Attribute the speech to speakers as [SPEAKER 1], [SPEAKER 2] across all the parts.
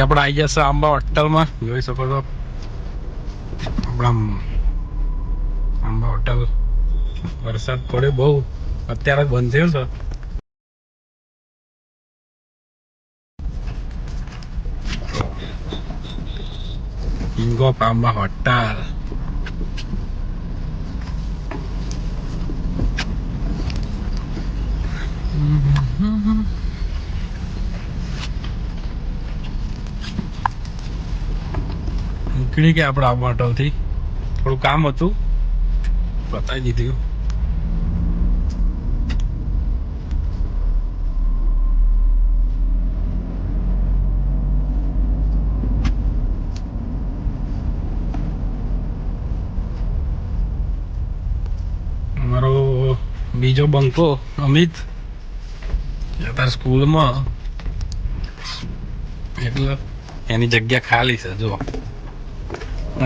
[SPEAKER 1] આપણે આવી જશે આંબા હોટલમાં, જોઈ શકો છો આપણા આંબા હોટલ. વરસાદ પડે બહુ, અત્યારે જ બંધ થયું છે. King of Amba hotel. નીકળી ગયા આપણે આંબા હોટલથી. થોડું કામ હતું, બતાવી દીધું. અમારો બીજો બંકો અમિત અત્યારે સ્કૂલમાં, એટલે એની જગ્યા ખાલી છે. જો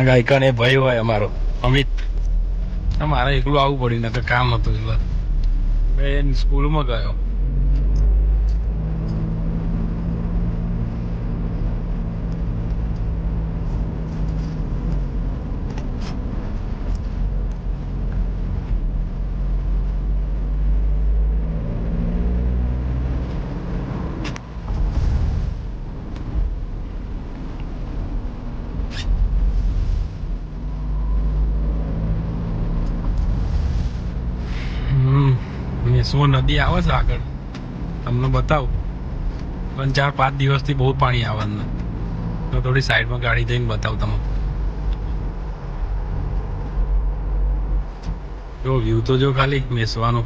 [SPEAKER 1] ગાયકાને ભાઈ હોય અમારો અમિત, મારે એકલું આવવું પડ્યું, ને કામ હતું એટલે બેન સ્કૂલમાં ગયો. મેસવો નદી આવે છે આગળ, તમને બતાવું. પણ 4-5 દિવસથી બહુ પાણી આવવાનું, તો થોડી સાઈડમાં ગાડી જઈને બતાવું તમને. જો વ્યૂ તો જો ખાલી મેસવાનો,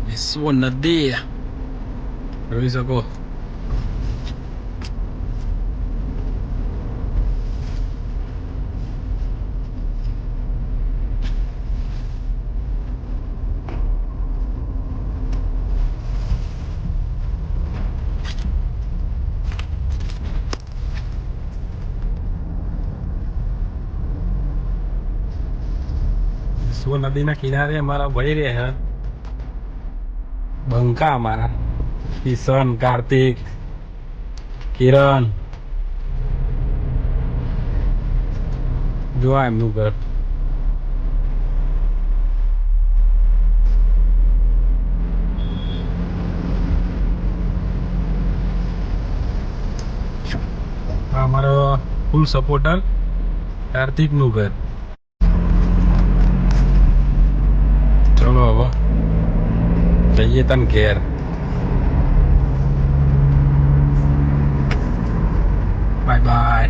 [SPEAKER 1] મેસવો નદી જોઈ શકો. નદીના કિનારે અમારા ભાઈ રહે, બંકા અમારા કિશન, કાર્તિક, કિરણ. જોવા એમનું ઘર. અમારો ફૂલ સપોર્ટર કાર્તિકનું ઘર. ચલો હવે જઈએ તને ઘેર. Bye bye.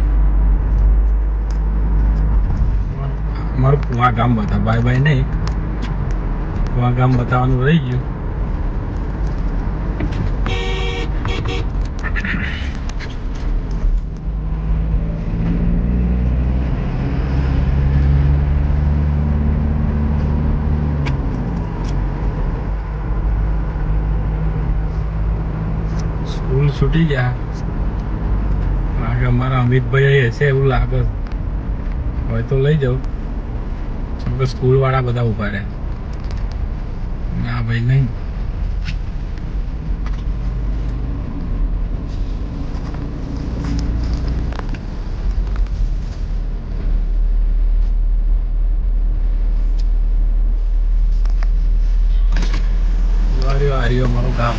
[SPEAKER 1] મારું કુવા ગામ બતાવ. બાય બાય નહીં, કુવા ગામ બતાવવાનું રહી ગયું. સ્કૂલ છૂટી ગયા લાગે. અમારા અમિતભાઈ હશે એવું લાગે, હોય તો લઈ જાઉં. સ્કૂલ વાળા બધા ઉભા રહ્યા. ના ભાઈ નહીં. હાર્યો મારું ગામ,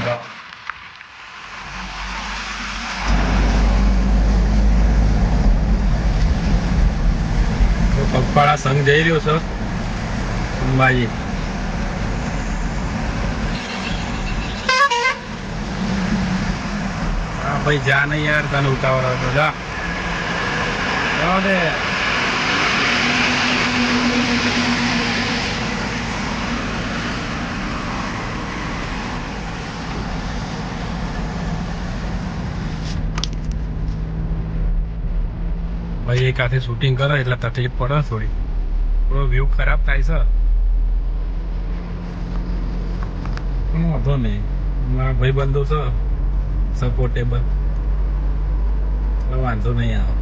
[SPEAKER 1] ગામ. પગપાળા સંઘ જઈ રહ્યો છે અંબાજી. હા ભાઈ જા નહીં યાર, તને ઉતાવળ હતો. જા દે. ભાઈ એક હાથે શૂટિંગ કરે એટલે તકલીફ પડે થોડી, થોડો વ્યૂ ખરાબ થાય છે. વાંધો નહીં, મારા ભાઈ બંધો છે સપોર્ટેબલ, વાંધો નહીં આવે.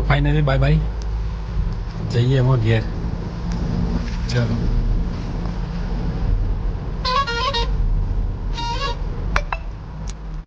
[SPEAKER 1] ફાઇનલી બાય બાય જઈએ એમાં ઘેર ચલો